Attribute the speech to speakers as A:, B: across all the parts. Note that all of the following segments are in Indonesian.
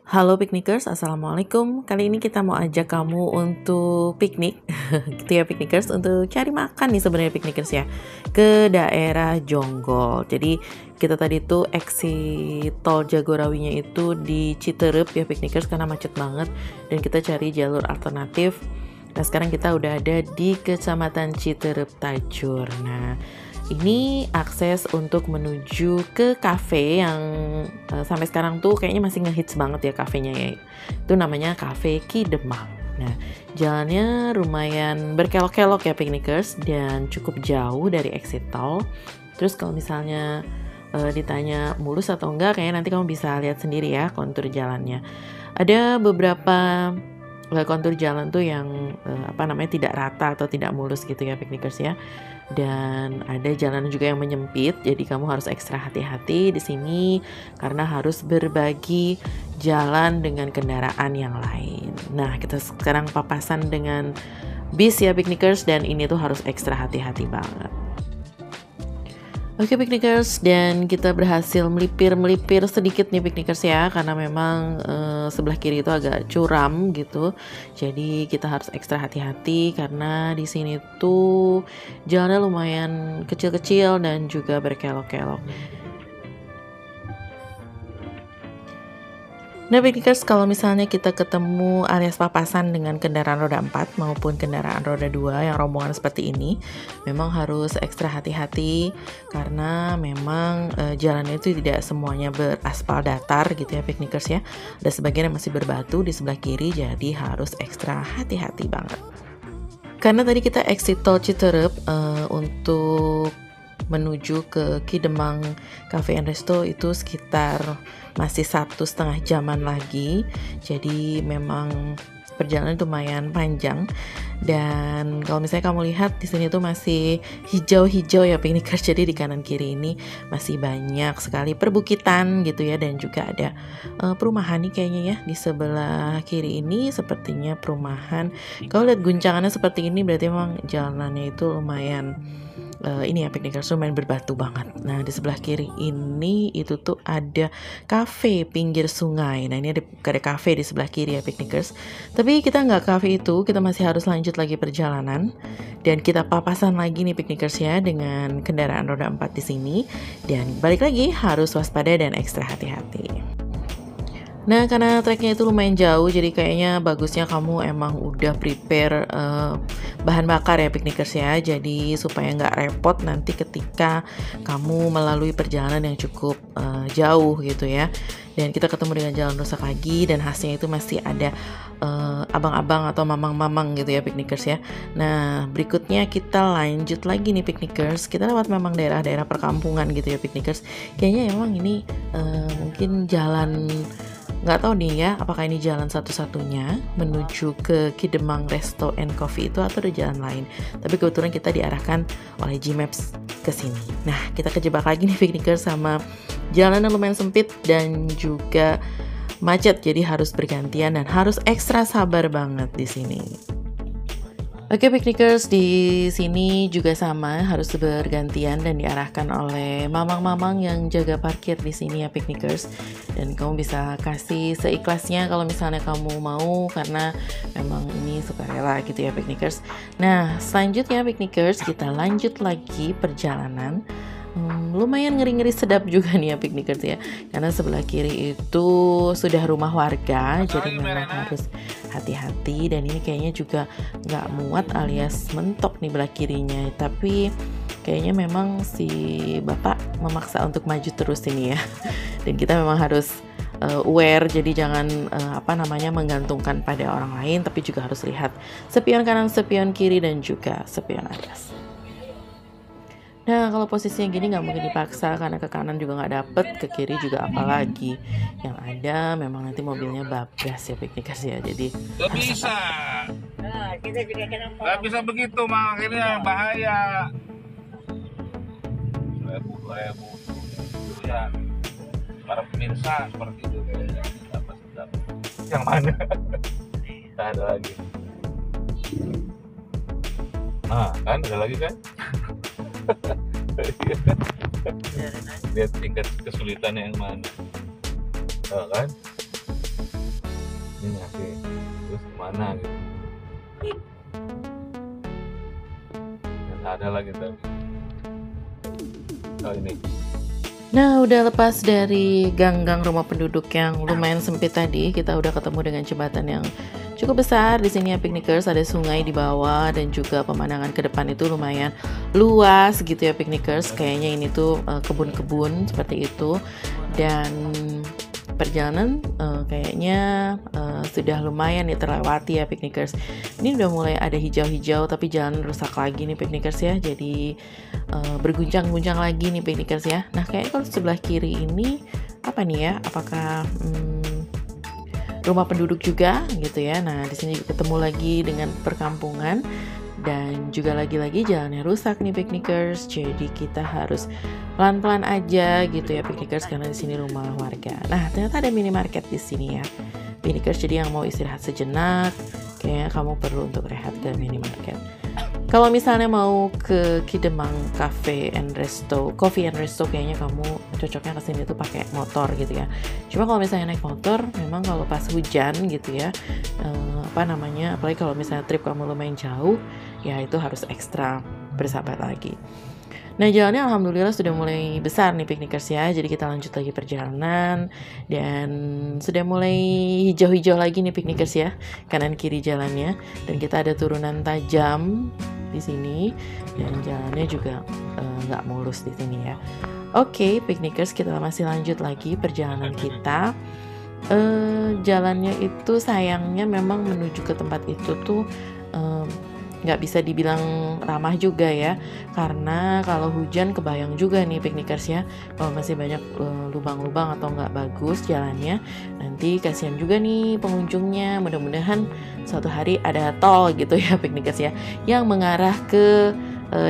A: Halo piknikers, assalamualaikum. Kali ini kita mau ajak kamu untuk piknik, gitu ya piknikers, untuk cari makan nih sebenarnya piknikers ya, ke daerah Jonggol. Jadi kita tadi tuh exit tol Jagorawinya itu di Citerep ya piknikers karena macet banget, dan kita cari jalur alternatif. Nah sekarang kita udah ada di Kecamatan Citerep Tajur. Nah ini akses untuk menuju ke cafe yang sampai sekarang tuh kayaknya masih ngehits banget ya kafenya ya. Itu namanya Cafe Ki Demang. Nah, jalannya lumayan berkelok-kelok ya piknikers dan cukup jauh dari exit tol. Terus kalau misalnya ditanya mulus atau enggak, kayaknya nanti kamu bisa lihat sendiri ya kontur jalannya. Ada beberapa kontur jalan tuh yang tidak rata atau tidak mulus gitu ya piknikers ya. Dan ada jalanan juga yang menyempit, jadi kamu harus ekstra hati-hati di sini karena harus berbagi jalan dengan kendaraan yang lain. Nah, kita sekarang papasan dengan bis ya piknikers, dan ini tuh harus ekstra hati-hati banget. Oke piknikers, dan kita berhasil melipir sedikit nih piknikers ya, karena memang sebelah kiri itu agak curam gitu. Jadi kita harus ekstra hati-hati karena di sini tuh jalannya lumayan kecil-kecil dan juga berkelok-kelok. Nah piknikers, kalau misalnya kita ketemu alias papasan dengan kendaraan roda 4 maupun kendaraan roda 2 yang rombongan seperti ini, memang harus ekstra hati-hati karena memang jalannya itu tidak semuanya beraspal datar gitu ya piknikers ya. Ada sebagian yang masih berbatu di sebelah kiri, jadi harus ekstra hati-hati banget. Karena tadi kita exit tol Citerep untuk menuju ke Ki Demang Cafe and Resto itu sekitar masih 1,5 jaman lagi. Jadi memang perjalanan lumayan panjang, dan kalau misalnya kamu lihat di sini tuh masih hijau-hijau ya piknikers. Jadi di kanan kiri ini masih banyak sekali perbukitan gitu ya, dan juga ada perumahan nih kayaknya ya di sebelah kiri ini sepertinya perumahan. Kalau lihat guncangannya seperti ini berarti memang jalanannya itu lumayan ini ya piknikers, lumayan berbatu banget. Nah di sebelah kiri ini itu tuh ada cafe pinggir sungai. Nah ini ada cafe di sebelah kiri ya piknikers. Tapi kita nggak cafe itu, kita masih harus lanjut lagi perjalanan, dan kita papasan lagi nih piknikers ya dengan kendaraan roda 4 di sini. Dan balik lagi harus waspada dan ekstra hati-hati. Nah karena treknya itu lumayan jauh, jadi kayaknya bagusnya kamu emang udah prepare bahan bakar ya piknikers ya. Jadi supaya nggak repot nanti ketika kamu melalui perjalanan yang cukup jauh gitu ya. Dan kita ketemu dengan jalan rusak lagi, dan khasnya itu masih ada abang-abang atau mamang-mamang gitu ya piknikers ya. Nah berikutnya kita lanjut lagi nih piknikers. Kita lewat memang daerah-daerah perkampungan gitu ya piknikers. Kayaknya emang ini mungkin jalan, nggak tahu nih ya apakah ini jalan satu-satunya menuju ke Ki Demang Resto and Coffee itu atau ada jalan lain. Tapi kebetulan kita diarahkan oleh Gmaps ke sini. Nah kita kejebak lagi nih piknikers sama jalanan lumayan sempit dan juga macet, jadi harus bergantian dan harus ekstra sabar banget di sini. Oke piknikers, di sini juga sama, harus bergantian dan diarahkan oleh mamang-mamang yang jaga parkir di sini ya piknikers. Dan kamu bisa kasih seikhlasnya kalau misalnya kamu mau, karena memang ini sukarela gitu ya piknikers. Nah selanjutnya piknikers, kita lanjut lagi perjalanan. Lumayan ngeri-ngeri sedap juga nih ya piknikers ya, karena sebelah kiri itu sudah rumah warga, jadi memang harus hati-hati. Dan ini kayaknya juga nggak muat alias mentok nih belah kirinya, tapi kayaknya memang si bapak memaksa untuk maju terus ini ya. Dan kita memang harus aware, jadi jangan menggantungkan pada orang lain, tapi juga harus lihat spion kanan, spion kiri, dan juga spion atas. Nah kalau posisinya gini nggak mungkin dipaksa, karena ke kanan juga nggak dapet, ke kiri juga apalagi. Yang ada memang nanti mobilnya bablas ya piknikers ya, jadi
B: nggak bisa. Nggak bisa begitu, akhirnya bahaya. 2000 ya para pemirsa seperti itu kayaknya. Sedap. Yang mana? Nah, ada lagi. Nah kan ada lagi kan. Lihat tingkat kesulitannya yang mana, kan? ini ngasih terus kemana gitu, nggak ada lagi tadi. Oh ini
A: Nah, udah lepas dari gang-gang rumah penduduk yang lumayan sempit tadi, kita udah ketemu dengan jembatan yang cukup besar. Di sini ya piknikers, ada sungai di bawah dan juga pemandangan ke depan itu lumayan luas gitu ya piknikers. Kayaknya ini tuh kebun-kebun seperti itu. Dan perjalanan kayaknya sudah lumayan nih terlewati ya piknikers. Ini udah mulai ada hijau-hijau tapi jalan rusak lagi nih piknikers ya. Jadi berguncang-guncang lagi nih piknikers ya. Nah kayaknya kalau sebelah kiri ini apa nih ya? Apakah rumah penduduk juga gitu ya? Nah di sini juga ketemu lagi dengan perkampungan. Dan juga lagi-lagi jalannya rusak nih piknikers, jadi kita harus pelan-pelan aja gitu ya piknikers karena di sini rumah warga. Nah ternyata ada minimarket di sini ya piknikers, jadi yang mau istirahat sejenak, kayaknya kamu perlu untuk rehat ke minimarket. Kalau misalnya mau ke Kidemang Coffee and Resto, kayaknya kamu cocoknya kesini tuh pakai motor gitu ya. Cuma kalau misalnya naik motor, memang kalau pas hujan gitu ya, apalagi kalau misalnya trip kamu lumayan jauh, ya itu harus ekstra bersahabat lagi. Nah jalannya alhamdulillah sudah mulai besar nih piknikers ya. Jadi kita lanjut lagi perjalanan dan sudah mulai hijau-hijau lagi nih piknikers ya, kanan kiri jalannya. Dan kita ada turunan tajam di sini dan jalannya juga nggak mulus di sini ya. Oke piknikers, kita masih lanjut lagi perjalanan kita. Jalannya itu sayangnya memang menuju ke tempat itu tuh nggak bisa dibilang ramah juga ya, karena kalau hujan kebayang juga nih piknikers ya, kalau masih banyak lubang-lubang atau nggak bagus jalannya, nanti kasihan juga nih pengunjungnya. Mudah-mudahan suatu hari ada tol gitu ya piknikers ya, yang mengarah ke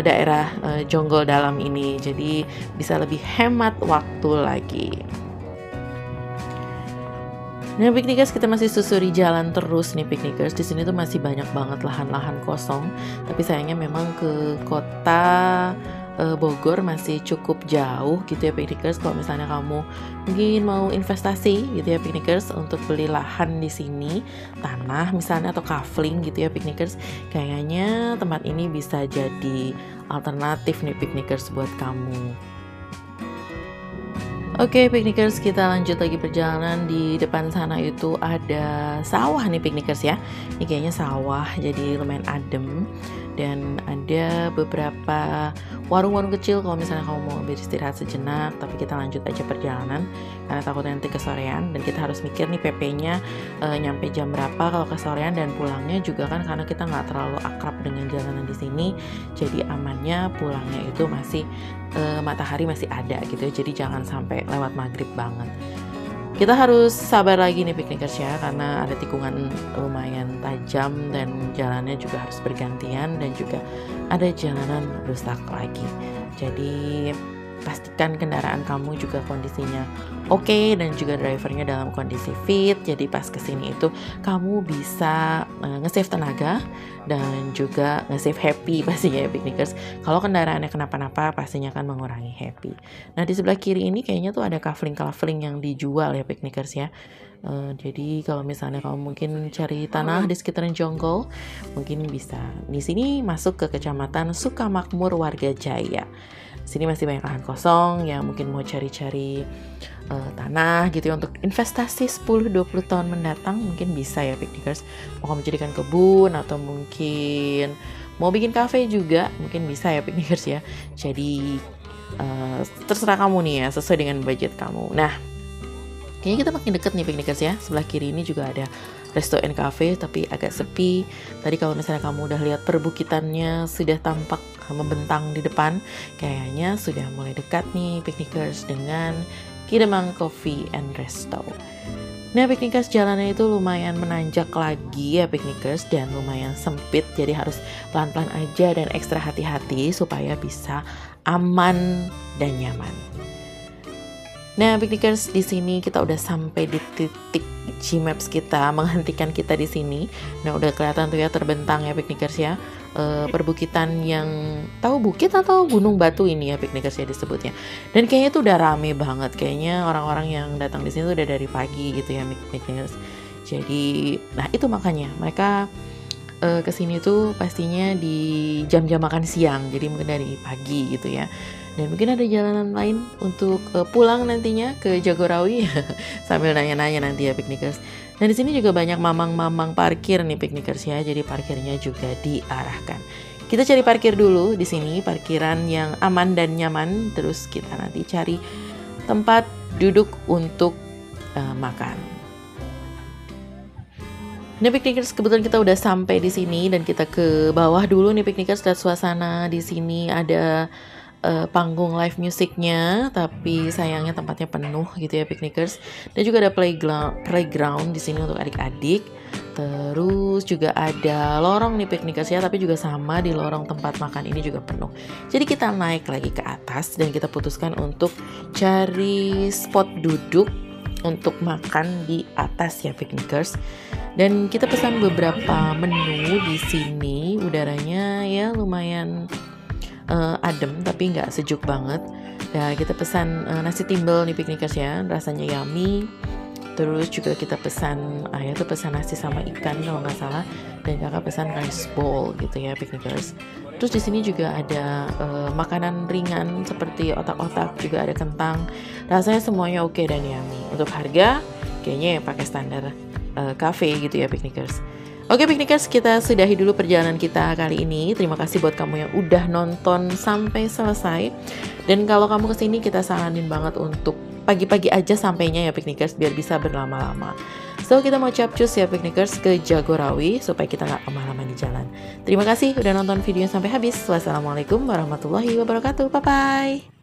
A: daerah Jonggol Dalam ini, jadi bisa lebih hemat waktu lagi. Nah piknikers, kita masih susuri jalan terus nih piknikers. Di sini tuh masih banyak banget lahan-lahan kosong. Tapi sayangnya memang ke kota Bogor masih cukup jauh gitu ya piknikers. Kalau misalnya kamu mungkin mau investasi gitu ya piknikers untuk beli lahan di sini, tanah misalnya atau kafling gitu ya piknikers, kayaknya tempat ini bisa jadi alternatif nih piknikers buat kamu. Oke piknikers, kita lanjut lagi perjalanan. Di depan sana itu ada sawah nih piknikers ya. Ini kayaknya sawah, jadi lumayan adem. Dan ada beberapa warung-warung kecil kalau misalnya kamu mau beristirahat sejenak. Tapi kita lanjut aja perjalanan karena takut nanti kesorean. Dan kita harus mikir nih PP-nya nyampe jam berapa kalau kesorean, dan pulangnya juga kan karena kita nggak terlalu akrab dengan jalanan di sini. Jadi amannya pulangnya itu masih matahari masih ada gitu ya, jadi jangan sampai lewat maghrib banget. Kita harus sabar lagi nih piknikers ya, karena ada tikungan lumayan tajam dan jalannya juga harus bergantian, dan juga ada jalanan rusak lagi. Jadi pastikan kendaraan kamu juga kondisinya oke dan juga drivernya dalam kondisi fit. Jadi pas kesini itu kamu bisa nge-save tenaga dan juga nge-save happy pastinya ya piknikers. Kalau kendaraannya kenapa-napa pastinya akan mengurangi happy. Nah di sebelah kiri ini kayaknya tuh ada kafling yang dijual ya piknikers ya. Jadi kalau misalnya kamu mungkin cari tanah di sekitaran Jonggol, mungkin bisa di sini masuk ke Kecamatan Sukamakmur Warga Jaya. Sini masih banyak lahan kosong yang mungkin mau cari-cari tanah gitu ya untuk investasi 10-20 tahun mendatang, mungkin bisa ya piknikers. Mau kamu jadikan kebun atau mungkin mau bikin cafe juga mungkin bisa ya piknikers ya. Jadi terserah kamu nih ya, sesuai dengan budget kamu. Nah kayaknya kita makin deket nih piknikers ya. Sebelah kiri ini juga ada resto and cafe tapi agak sepi. Tadi kalau misalnya kamu udah lihat perbukitannya sudah tampak membentang di depan, kayaknya sudah mulai dekat nih piknikers dengan Kidemang Coffee and Resto. Nah piknikers, jalannya itu lumayan menanjak lagi ya piknikers, dan lumayan sempit, jadi harus pelan-pelan aja dan ekstra hati-hati supaya bisa aman dan nyaman. Nah piknikers, di sini kita udah sampai di titik Gmaps kita menghentikan kita di sini. Nah udah kelihatan tuh ya terbentang ya piknikers ya, perbukitan yang tahu bukit atau gunung batu ini ya piknikers ya disebutnya. Dan kayaknya tuh udah rame banget, kayaknya orang-orang yang datang di sini tuh udah dari pagi gitu ya piknikers. Jadi, nah itu makanya mereka kesini tuh pastinya di jam-jam makan siang, jadi mungkin dari pagi gitu ya. Dan mungkin ada jalanan lain untuk pulang nantinya ke Jagorawi sambil nanya-nanya nanti ya piknikers. Dan di sini juga banyak mamang-mamang parkir nih piknikers ya, jadi parkirnya juga diarahkan. Kita cari parkir dulu di sini, parkiran yang aman dan nyaman, terus kita nanti cari tempat duduk untuk makan. Ini piknikers, kebetulan kita udah sampai di sini dan kita ke bawah dulu nih piknikers, lihat suasana di sini ada panggung live musiknya, tapi sayangnya tempatnya penuh gitu ya piknikers. Dan juga ada playground di sini untuk adik-adik. Terus juga ada lorong nih piknikers ya, tapi juga sama di lorong tempat makan ini juga penuh. Jadi kita naik lagi ke atas dan kita putuskan untuk cari spot duduk untuk makan di atas ya piknikers. Dan kita pesan beberapa menu di sini, udaranya ya lumayan adem tapi nggak sejuk banget. Ya kita pesan nasi timbel nih piknikers ya, rasanya yummy. Terus juga kita pesan ayah tuh pesan nasi sama ikan kalau nggak salah, dan kakak pesan rice bowl gitu ya piknikers. Terus di sini juga ada makanan ringan seperti otak-otak, juga ada kentang. Rasanya semuanya oke dan yummy. Untuk harga kayaknya ya pakai standar cafe gitu ya piknikers. Oke piknikers, kita sudahi dulu perjalanan kita kali ini. Terima kasih buat kamu yang udah nonton sampai selesai. Dan kalau kamu kesini, kita saranin banget untuk pagi-pagi aja sampainya ya piknikers, biar bisa berlama-lama. So kita mau capcus ya piknikers ke Jagorawi supaya kita nggak kemalaman di jalan. Terima kasih udah nonton videonya sampai habis. Wassalamualaikum warahmatullahi wabarakatuh. Bye bye.